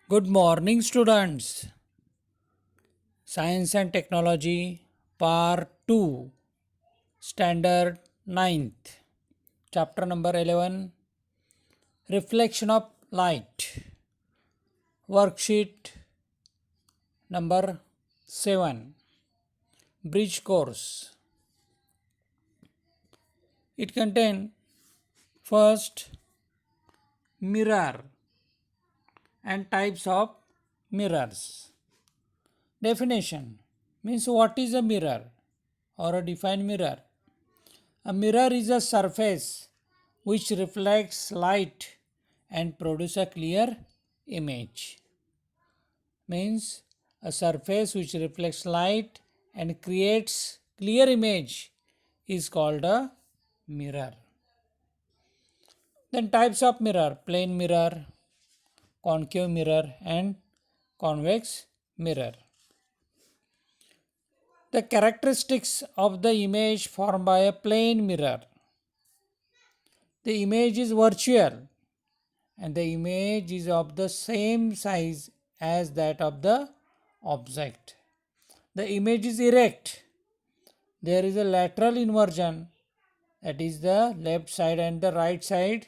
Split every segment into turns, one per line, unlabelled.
Good morning, students. Science and Technology, Part 2, Standard Ninth, Chapter number 11, Reflection of Light, Worksheet number 7, Bridge Course. It contains first mirror and types of mirrors. Definition means what is a mirror or a defined mirror? A mirror is a surface which reflects light and produces a clear image. Means a surface which reflects light and creates clear image is called a mirror. Then types of mirror: plane mirror, concave mirror and convex mirror. The characteristics of the image formed by a plane mirror. The image is virtual and the image is of the same size as that of the object. The image is erect. There is a lateral inversion, that is, the left side and the right side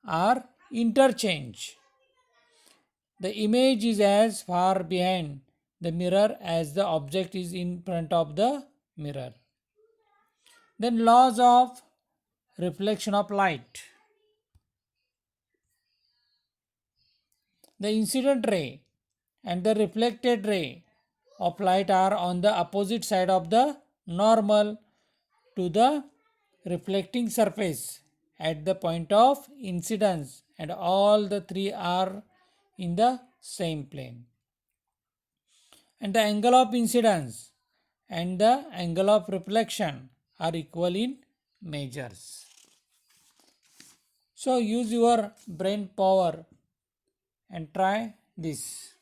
are interchange. The image is as far behind the mirror as the object is in front of the mirror. Then laws of reflection of light. The incident ray and the reflected ray of light are on the opposite side of the normal to the reflecting surface at the point of incidence, and all the three are in the same plane. And the angle of incidence and the angle of reflection are equal in measures. So use your brain power and try this.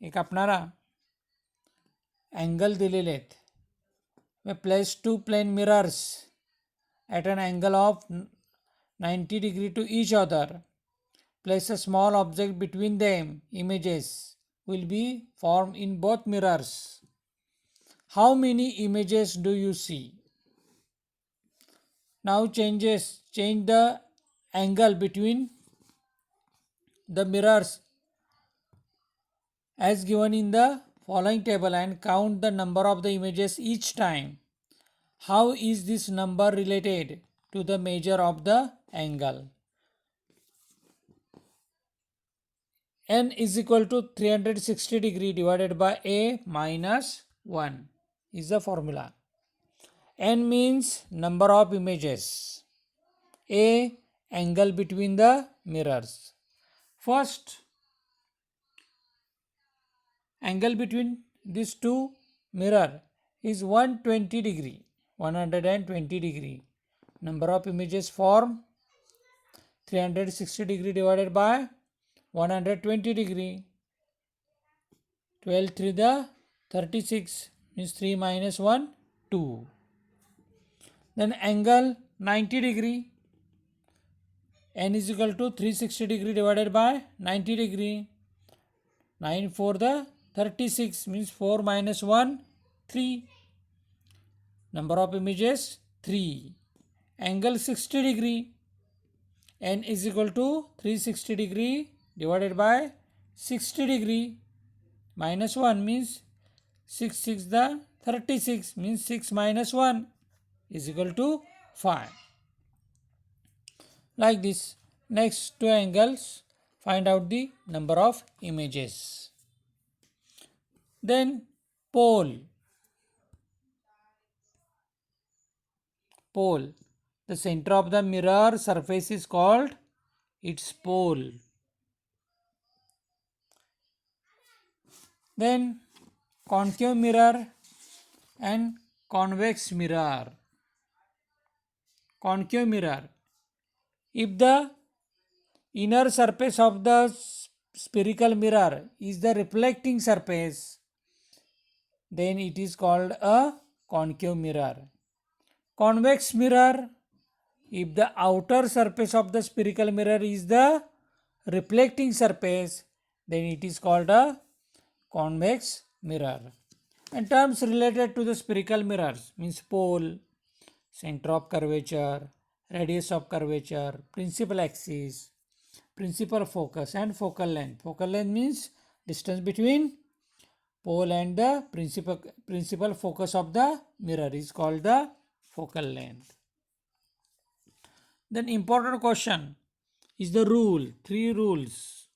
एक आपणारा angle दिलेले आहेत. We place two plane mirrors at an angle of 90 degree to each other. Place a small object between them. Images will be formed in both mirrors. How many images do you see? Now change the angle between the mirrors as given in the following table and count the number of the images each time. How is this number related to the measure of the angle? N is equal to 360 degree divided by A minus 1 is the formula. N means number of images. A, angle between the mirrors. First, angle between these two mirror is 120 degree. 120 degree. Number of images formed 360 degree divided by 120 degree. 12 3 the 36 means 3 minus 1 2. Then angle 90 degree. N is equal to 360 degree divided by 90 degree. 9 4 the 36 means 4 minus 1 3. Number of images 3. Angle 60 degree. N is equal to 360 degree divided by 60 degree minus 1 means 6 6 the 36 means 6 minus 1 is equal to 5. Like this. Next two angles, find out the number of images. Then pole. Pole. The center of the mirror surface is called its pole. Then concave mirror and convex mirror. Concave mirror. If the inner surface of the spherical mirror is the reflecting surface, then it is called a concave mirror. Convex mirror, if the outer surface of the spherical mirror is the reflecting surface, then it is called a convex mirror. And terms related to the spherical mirrors means pole, center of curvature, radius of curvature, principal axis, principal focus and focal length. Focal length means distance between pole and the principal focus of the mirror is called the focal length. Then important question is the rule, 3 rules.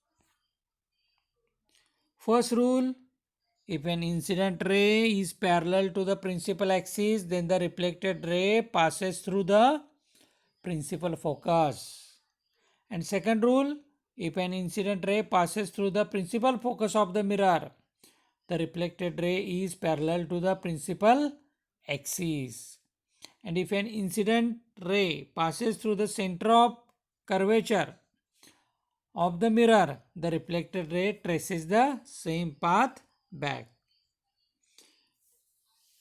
First rule, if an incident ray is parallel to the principal axis, then the reflected ray passes through the principal focus. And second rule, if an incident ray passes through the principal focus of the mirror, the reflected ray is parallel to the principal axis. And if an incident ray passes through the center of curvature of the mirror, the reflected ray traces the same path back.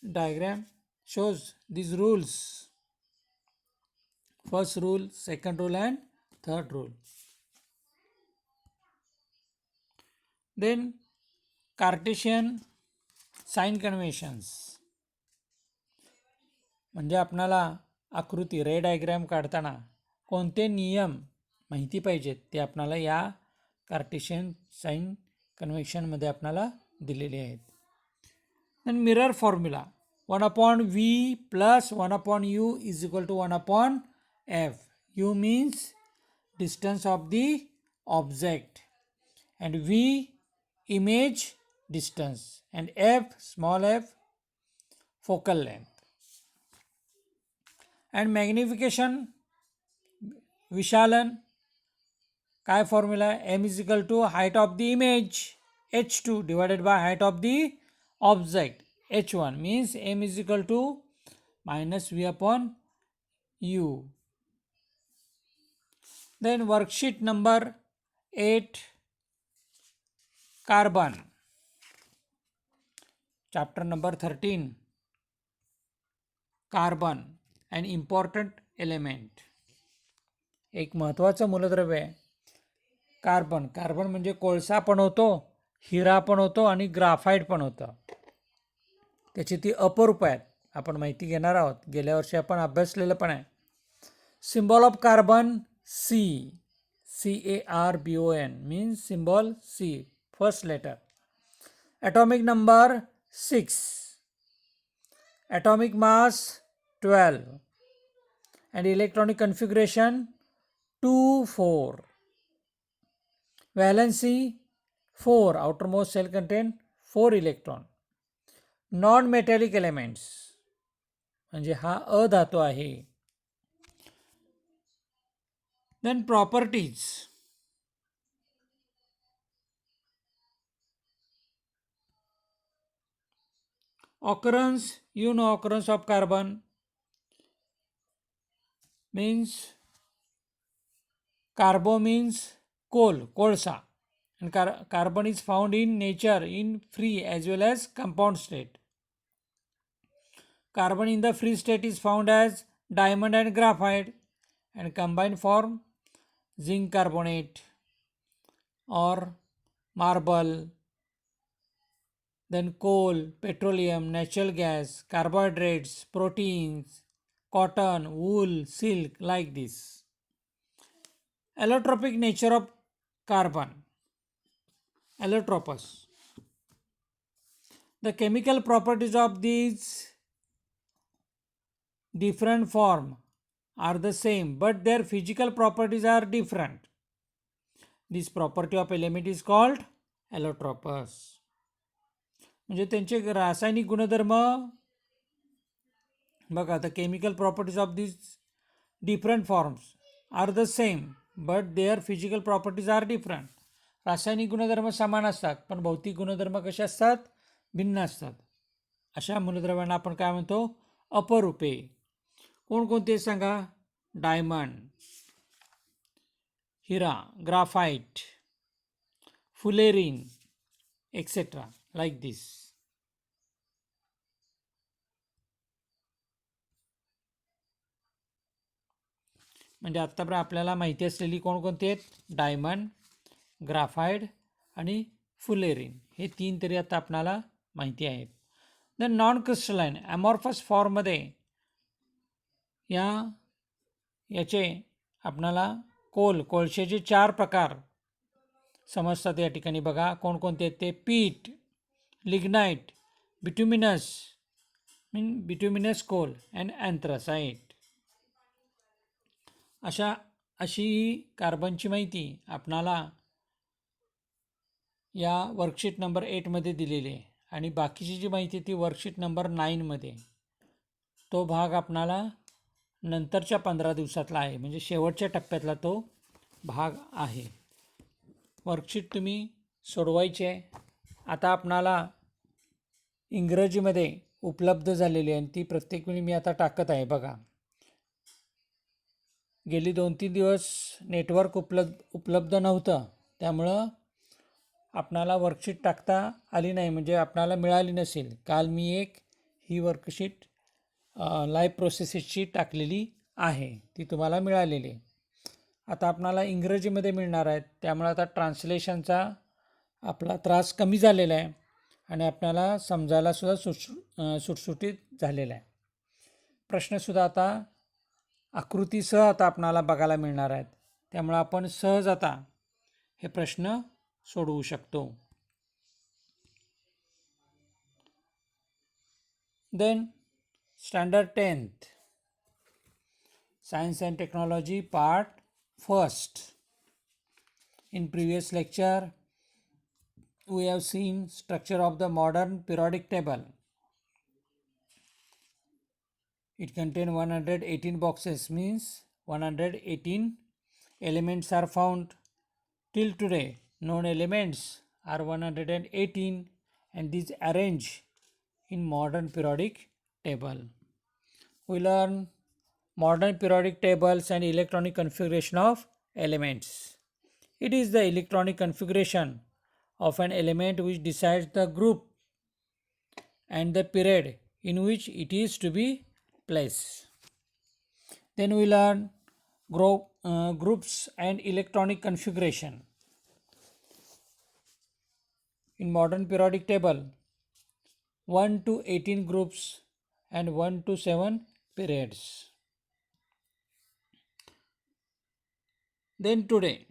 Diagram shows these rules. First rule, second rule and third rule. Then Cartesian sign conventions. म्हणजे आपणाला आकृती रे diagram काढताना कोणते नियम माहिती पाहिजेत ते आपणाला या कार्टेशियन साइन कन्व्हेन्शनमध्ये आपणाला दिलेले आहेत. Then mirror formula 1/v plus 1/u is equal to 1/f. u means distance of the object and v image distance and f small f focal length. And magnification विशालन काय formula m is equal to height of the image h2 divided by height of the object h1 means m is equal to minus v upon u. Then worksheet number 8, carbon, chapter number 13, carbon, an important element. एक महत्त्वाचं मूलद्रव्य आहे carbon. Carbon म्हणजे कोळसा पण होतो, हिरा पण होतो आणि ग्राफाईट पण होतं. त्याची ती अपरूप आहेत, आपण माहिती घेणार आहोत. गेल्या वर्षी आपण अभ्यासलेलं पण आहे. Symbol of carbon C, CARBON means symbol C, first letter. Atomic number 6, atomic mass 12 and electronic configuration 2, 4. Valency 4, outermost shell contain 4 electron. Non-metallic elements म्हणजे हा अधातू आहे. Then properties. Occurrence, you know occurrence of carbon means carbo means coal, कोळसा, and carbon is found in nature in free as well as compound state. Carbon in the free state is found as diamond and graphite and combined form zinc carbonate or marble. Then coal, petroleum, natural gas, carbohydrates, proteins, cotton, wool, silk, like this. Allotropic nature of carbon, allotropous. The chemical properties of these different form are the same but their physical properties are different. This property of element is called allotropous. म्हणजे त्यांचे रासायनिक गुणधर्म बघा, the chemical properties of these different forms are the same but their physical properties are different. रासायनिक गुणधर्म समान असतात पण भौतिक गुणधर्म कसे असतात, भिन्न असतात. अशा मूलद्रव्यांना आपण काय म्हणतो, अपरूपे. कोणकोणते सांगा, डायमंड, हिरा, graphite, fullerene etcetera, like this. म्हणजे आत्तापर्यंत आपल्याला माहिती असलेली कोणकोणती आहेत, डायमंड, ग्राफाइट आणि फुलेरिन हे 3 तरी आता आपणाला माहिती आहेत. देन नॉन क्रिस्टलाइन ॲमॉर्फस फॉर्ममध्ये याचे आपणाला कोळशाचे 4 प्रकार समजतात या ठिकाणी. बघा कोणकोणते आहेत ते: peat, lignite, bituminous coal and anthracite. अशी कार्बनची माहिती आपणाला या वर्कशीट नंबर 8मध्ये दिलेली आहे आणि बाकीची जी माहिती ती वर्कशीट नंबर 9मध्ये. तो भाग आपणाला नंतरच्या 15 दिवसातला आहे, म्हणजे शेवटच्या टप्प्यातला तो भाग आहे. वर्कशीट तुम्ही सोडवायची आहे. आता आपणाला इंग्रजीमध्ये उपलब्ध झालेली आहे आणि ती प्रत्येक वेळी मी आता टाकत आहे. बघा, गेली 2-3 दिवस नेटवर्क उपलब्ध नव्हतं, त्यामुळं आपणाला वर्कशीट टाकता आली नाही, म्हणजे आपणाला मिळाली नसेल. काल मी ही वर्कशीट लाईव्ह प्रोसेसेसची टाकलेली आहे, ती तुम्हाला मिळालेली आहे. आता आपणाला इंग्रजीमध्ये मिळणार आहेत, त्यामुळे आता ट्रान्सलेशनचा आपला त्रास कमी झालेला आहे आणि आपल्याला समजायलासुद्धा सुटसुटीत झालेला आहे. प्रश्नसुद्धा आता आकृतीसह आता आपणाला बघायला मिळणार आहेत, त्यामुळे आपण सहज आता हे प्रश्न सोडवू शकतो. Then standard 10th science and technology part 1. In previous lecture we have seen structure of the modern periodic table. It contains 118 boxes, means 118 elements are found. Till today known elements are 118 and these arranged in modern periodic table. We learn modern periodic tables and electronic configuration of elements. It is the electronic configuration of an element which decides the group and the period in which it is to be placed. Then we learn groups and electronic configuration. In modern periodic table, 1 to 18 groups and 1 to 7 periods. Then today,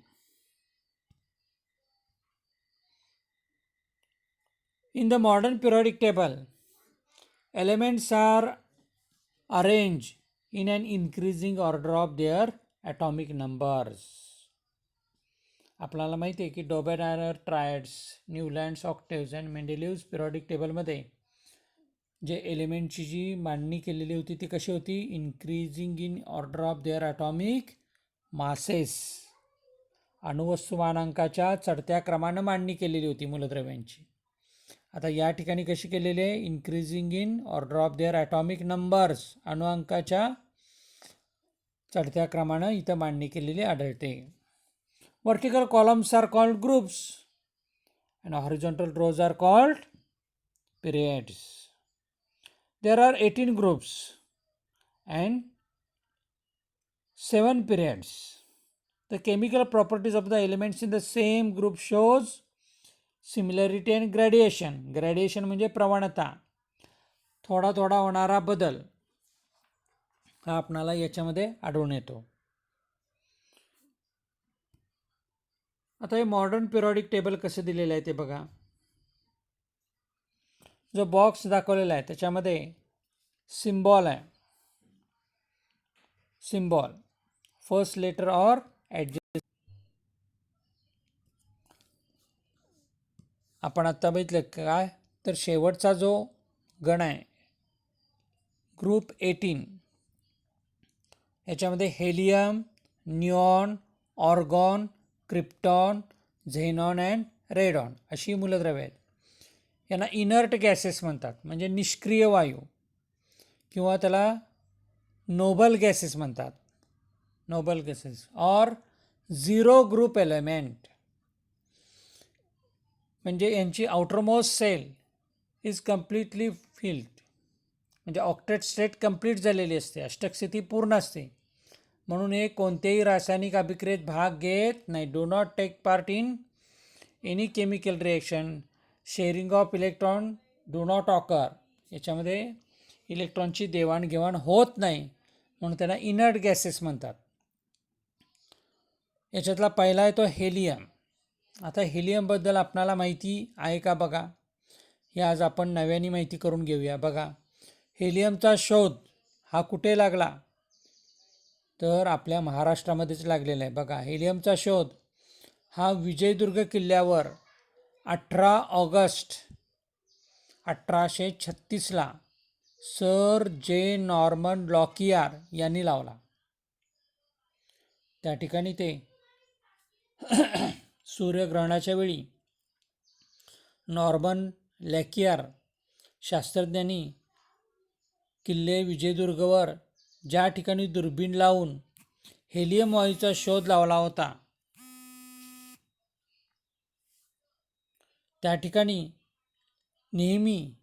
in the modern periodic table, elements are arranged in an increasing order of their atomic numbers. आपल्याला माहिती आहे की Dobereiner triads, Newlands octaves and Mendeleev's periodic टेबलमध्ये जे एलिमेंटची जी मांडणी केलेली होती ती कशी होती? Increasing in order of their atomic masses. अणुवस्तुमानांकाच्या चढत्या क्रमानं मांडणी केलेली होती मूलद्रव्यांची. आता या ठिकाणी कशी केलेली आहे? Increasing in order of their atomic numbers, अणुअंकाच्या चढत्या क्रमानं इथं मांडणी केलेली आढळते. Vertical columns are called groups and horizontal rows are called periods. There are 18 groups and 7 periods. The chemical properties of the elements in the same group shows similarity and gradation. Gradation म्हणजे प्रवणता, थोडा थोडा होणारा बदल हा आपणाला याच्यामध्ये आढळून येतो. आता हे मॉडर्न पिरियॉडिक टेबल कसं दिलेलं आहे ते बघा. जो बॉक्स दाखवलेला आहे त्याच्यामध्ये सिम्बॉल आहे. Symbol first letter or adjust. आपण आत्ता बघितलं काय तर शेवटचा जो गण आहे ग्रुप 18, याच्यामध्ये helium, neon, argon, krypton, xenon and radon अशी मूलद्रव्ये आहेत. यांना इनर्ट गॅसेस म्हणतात, म्हणजे निष्क्रिय वायू, किंवा त्याला नोबल गॅसेस म्हणतात. Noble gases or zero group element, म्हणजे यांची outermost shell is completely filled, म्हणजे ऑक्टेट स्टेट कंप्लीट झालेली असते, अष्टक स्थिती पूर्ण असते. म्हणून हे कोणत्याही रासायनिक अभिक्रियेत भाग घेत नाही. Do not take part in any chemical reaction sharing of electron do not occur. याच्यामध्ये इलेक्ट्रॉनची देवाणघेवाण होत नाही म्हणून त्यांना इनर्ट गॅसेस म्हणतात. याच्यातला पहिला आहे तो हेलियम. आता हेलियमबद्दल आपणाला माहिती आहे का बघा. हे आज आपण नव्याने माहिती करून घेऊया. बघा, हेलियमचा शोध हा कुठे लागला तर आपल्या महाराष्ट्रामध्येच लागलेला आहे. बघा, हेलियमचा शोध हा विजयदुर्ग किल्ल्यावर 18 ऑगस्ट 1836ला सर जे नॉर्मन लॉकियार यांनी लावला. त्या ठिकाणी ते सूर्यग्रहणाच्या वेळी नॉर्मन लॉकियार शास्त्रज्ञांनी किल्ले विजयदुर्गवर ज्या ठिकाणी दुर्बीण लावून हेलियम वायूचा शोध लावला होता त्या ठिकाणी नेहमी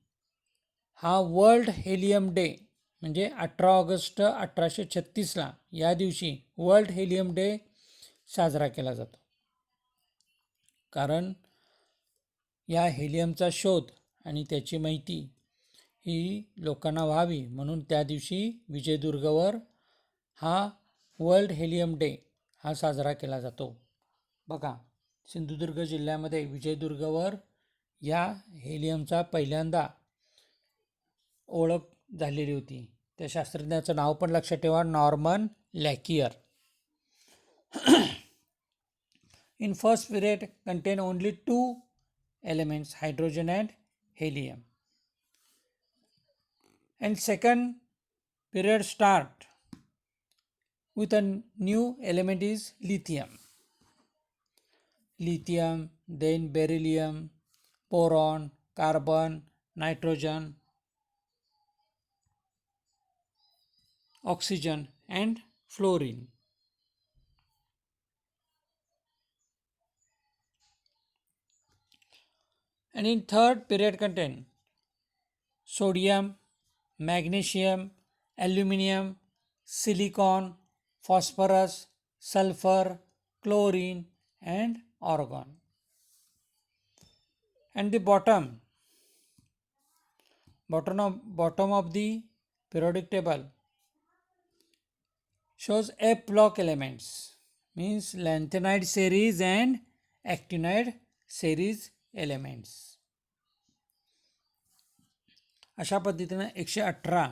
हा वर्ल्ड हेलियम डे म्हणजे 18 ऑगस्ट 1836ला या दिवशी वर्ल्ड हेलियम डे साजरा केला जातो. कारण या हेलियमचा शोध आणि त्याची माहिती ही लोकांना व्हावी म्हणून त्या दिवशी विजयदुर्गवर हा वर्ल्ड हेलियम डे हा साजरा केला जातो. बघा, सिंधुदुर्ग जिल्ह्यामध्ये विजयदुर्गवर या हेलियमचा पहिल्यांदा ओळख झालेली होती. त्या शास्त्रज्ञाचं नाव पण लक्षात ठेवा, Norman Lockyer. In first period contain only two elements, hydrogen and helium. And second period start with a new element is lithium. Lithium, then beryllium, boron, carbon, nitrogen, oxygen and fluorine. And in third period contain sodium, magnesium, aluminium, silicon, phosphorus, sulfur, chlorine and argon. And the bottom of the periodic table shows F block elements, means lanthanide series and actinide series elements. अशा पद्धतीने 118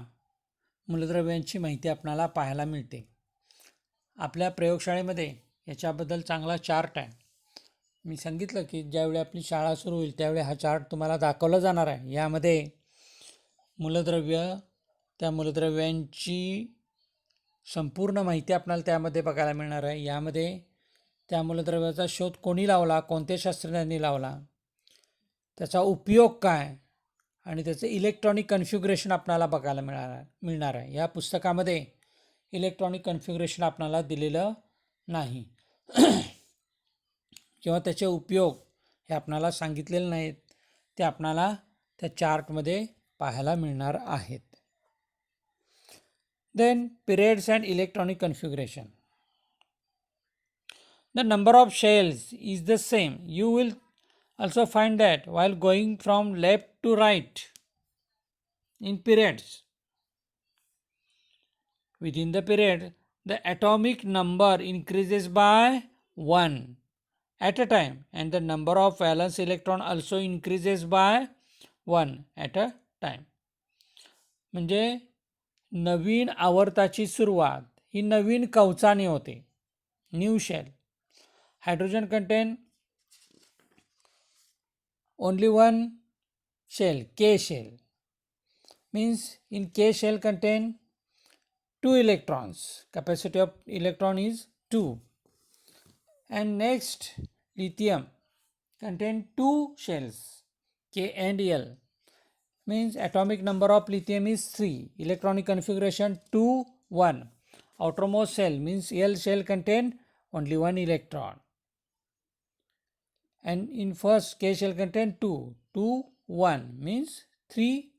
मूलद्रव्यांची माहिती आपल्याला पाहायला मिळते. आपल्या प्रयोगशाळेमध्ये याच्याबद्दल चांगला chart आहे. मी सांगितलं की ज्यावेळी आपली शाळा सुरू होईल त्यावेळी हा चार्ट तुम्हाला दाखवला जाणार आहे. यामध्ये मूलद्रव्य, त्या मूलद्रव्यांची संपूर्ण माहिती आपल्याला त्यामध्ये बघायला मिळणार आहे. यामध्ये त्या मूलद्रव्याचा शोध कोणी लावला, कोणत्या शास्त्रज्ञांनी लावला, त्याचा उपयोग काय आणि त्याचं इलेक्ट्रॉनिक कन्फिग्युरेशन आपल्याला बघायला मिळणार आहे. या पुस्तकामध्ये इलेक्ट्रॉनिक कन्फिग्युरेशन आपल्याला दिलेलं नाही किंवा त्याचे उपयोग हे आपल्याला सांगितलेले नाहीत. ते आपल्याला त्या चार्टमध्ये पाहायला मिळणार आहेत. Then periods and electronic configuration. The number of shells is the same. You will also find that while going from left to right in periods. Within the period, the atomic number increases by 1 at a time and the number of valence electron also increases by 1 at a time. म्हणजे नवीन आवर्ताची सुरुवात ही नवीन कवचाने होते, new shell. Hydrogen contain only one shell, K shell, means in K shell contain 2 electrons, capacity of electron is 2. And next lithium contain 2 shells, K and L, means atomic number of lithium is 3, electronic configuration 2 1. Outermost shell means L shell contain only 1 electron, and in first K shell contain 2 1 means 3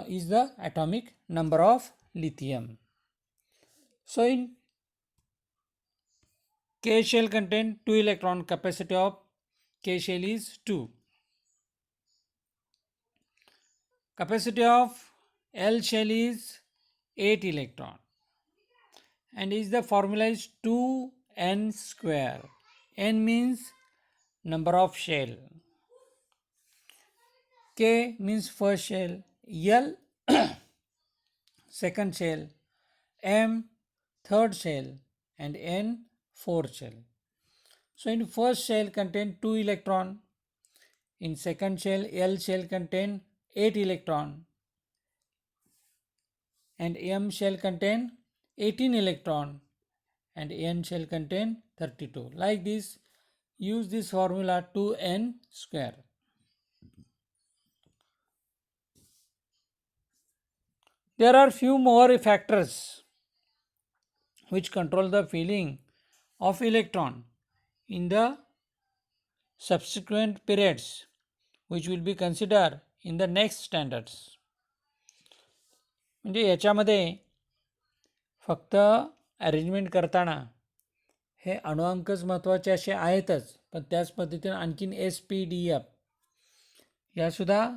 is the atomic number of lithium. So in K shell contain 2 electron, capacity of K shell is 2. Capacity of L shell is 8 electron, and the formula is 2n square. N means number of shell, K means first shell, L second shell, M third shell, and N fourth shell. So in first shell contain 2 electron, in second shell L shell contain 8 electron, and M shell contain 18 electron, and N shell contain 32. Like this, use this formula 2n square. There are few more factors which control the filling of electron in the subsequent periods, which will be considered in the next standards. म्हणजे याच्यामध्ये फक्त arrangement करताना हे अणुअंकच महत्त्वाचे असे आहेतच, पण त्याच पद्धतीने आणखीन SPDF यासुद्धा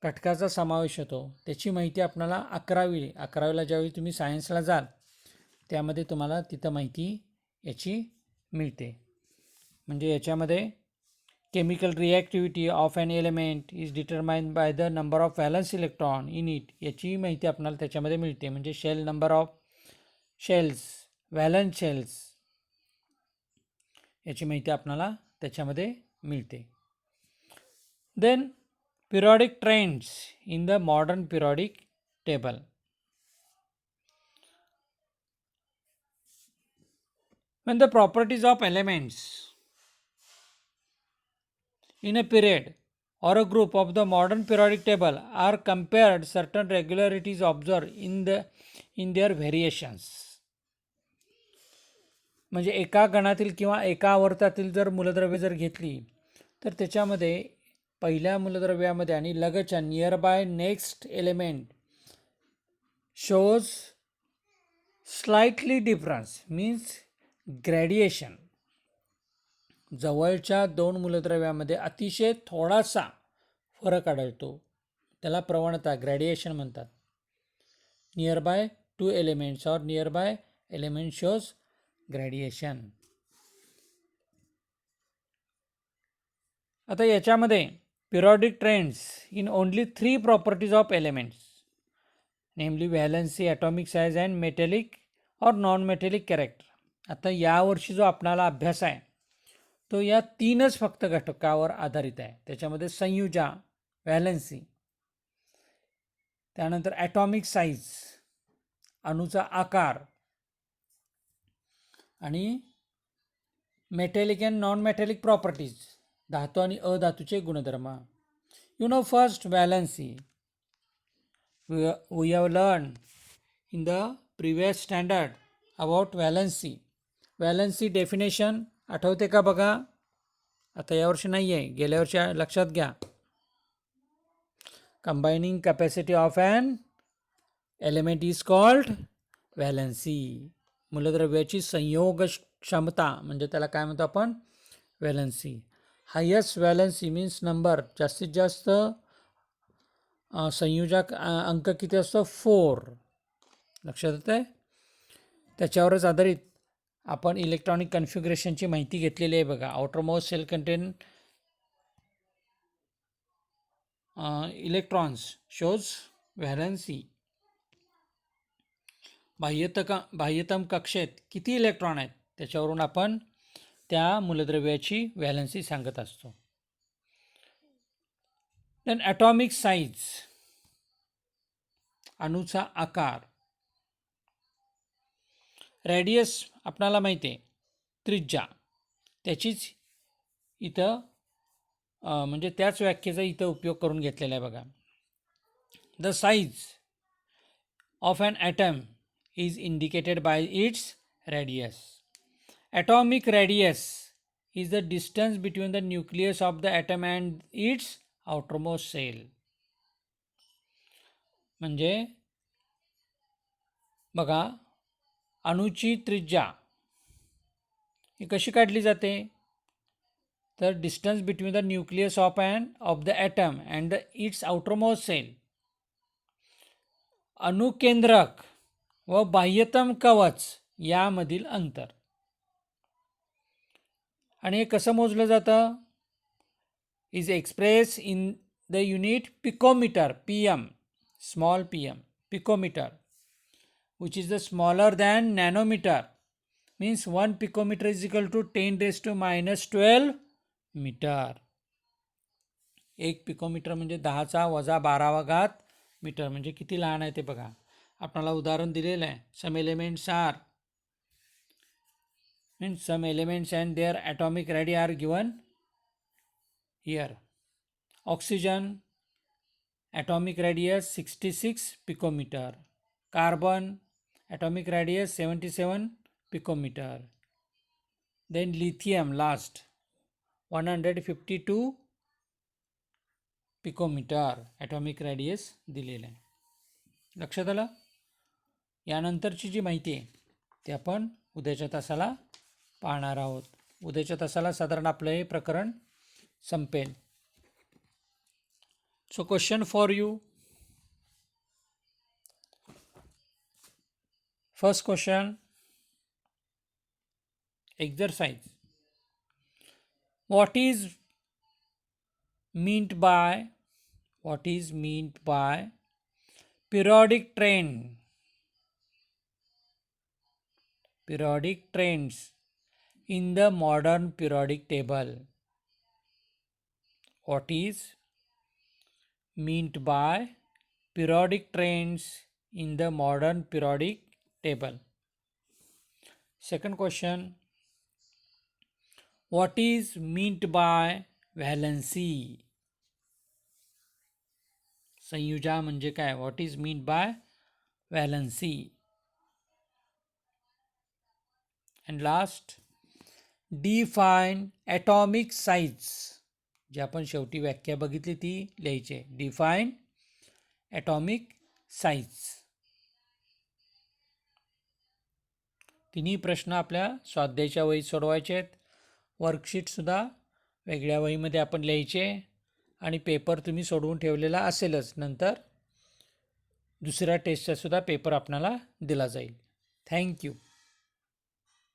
घटकाचा समावेश होतो. त्याची माहिती आपल्याला 11वीला ज्यावेळी तुम्ही सायन्सला जाल त्यामध्ये तुम्हाला तिथं माहिती याची मिळते. म्हणजे याच्यामध्ये chemical reactivity of an element is determined by the number of valence electron in it याची माहिती आपल्याला त्याच्यामध्ये मिळते. म्हणजे shell number of shells, valence shells याची माहिती आपल्याला त्याच्यामध्ये मिळते. Then periodic trends in the modern periodic table. When the properties of elements in a period or a group of the modern periodic table are compared, certain regularities observed in their variations. म्हणजे एका गणातील किंवा एका आवर्तातील जर मूलद्रव्ये जर घेतली तर त्याच्यामध्ये पहिल्या मूलद्रव्यामध्ये आणि लगतच्या near by next element shows slightly difference means gradation. जवळच्या दोन मूलद्रव्यामध्ये अतिशय थोडासा फरक आढळतो, त्याला प्रवणता ग्रॅडिएशन म्हणतात. नियर बाय टू एलिमेंट्स और नियर बाय एलिमेंट शोज ग्रॅडिएशन. आता याच्यामध्ये periodic trends in only 3 properties of elements, namely valency, atomic size and metallic और नॉन मेटॅलिक कॅरेक्टर. आता यावर्षी जो आपणाला अभ्यास आहे तो या 3च फक्त घटकावर आधारित आहे. त्याच्यामध्ये संयुजा, व्हॅलन्सी, त्यानंतर ॲटॉमिक साईज अणूचा आकार, आणि metallic and non metallic properties धातू आणि अधातूचे गुणधर्म. You know first valency. We have learn in the previous standard about valency. Valency definition आठवते का बघा? आता यावर्षी नाही आहे, गेल्या वर्षी लक्षात घ्या. Combining capacity of an element is called valency. मूलद्रव्याची संयोग क्षमता म्हणजे त्याला काय म्हणतो आपण? Valency. Highest valency means number, जास्तीत जास्त संयोजक अंक किती असतो? 4. लक्षात येत आहे? त्याच्यावरच आधारित आपण इलेक्ट्रॉनिक कन्फिगरेशनची माहिती घेतलेली आहे बघा. Outermost shell contain electrons shows valency. बाह्यतम कक्षेत किती इलेक्ट्रॉन आहेत त्याच्यावरून आपण त्या मूलद्रव्याची व्हॅलन्सी सांगत असतो. देन ॲटॉमिक साईज, अणूचा आकार. रेडियस आपणाला माहिती आहे, त्रिज्या, त्याचीच इथं म्हणजे त्याच व्याख्येचा इथं उपयोग करून घेतलेला आहे बघा. The size of an atom is indicated by its radius. Atomic radius is the distance between the nucleus of the atom and its outermost shell. म्हणजे बघा, अणूची त्रिज्या ही कशी काढली जाते? the distance between the nucleus of the atom and its outermost cell. अणुकेंद्रक व बाह्यतम कवच यामधील अंतर. आणि हे कसं मोजलं जातं? Is express in the unit picometre, PM, small pm, picometer, which is the smaller than nanometer. Means 1 picometer is equal to 10 raised to minus 12 metre. 1 picometre म्हणजे 10⁻12 metre. म्हणजे किती लहान आहे ते बघा. आपल्याला उदाहरण दिलेलं आहे. Some elements are means some elements and their atomic radii are given here. Oxygen atomic radius 66 picometer, carbon atomic radius 77 picometer, then lithium last 152 picometre atomic radius दिलेलं आहे. लक्षात आलं? यानंतरची जी माहिती आहे ती आपण उद्याच्या तासाला पाहणार आहोत. उद्याच्या तासाला साधारण आपलं हे प्रकरण संपेल. So question for you. First question, exercise. what is meant by periodic trends in the modern periodic table? What is meant by periodic trends in the modern periodic table? Second question, what is meant by valency? संयुजा म्हणजे काय? What is meant by valency? And last, define atomic size. जे आपण शेवटी व्याख्या बघितली ती लिहायची. Define atomic size. तिन्ही प्रश्न आपल्या स्वाध्यायाच्या वहीत सोडवायचे आहेत. वर्कशीटसुद्धा वेगळ्या वहीमध्ये आपण लिहायचे आणि पेपर तुम्ही सोडवून ठेवलेला असेलच. नंतर दुसऱ्या टेस्टचा सुद्धा पेपर आपल्याला दिला जाईल. थँक्यू.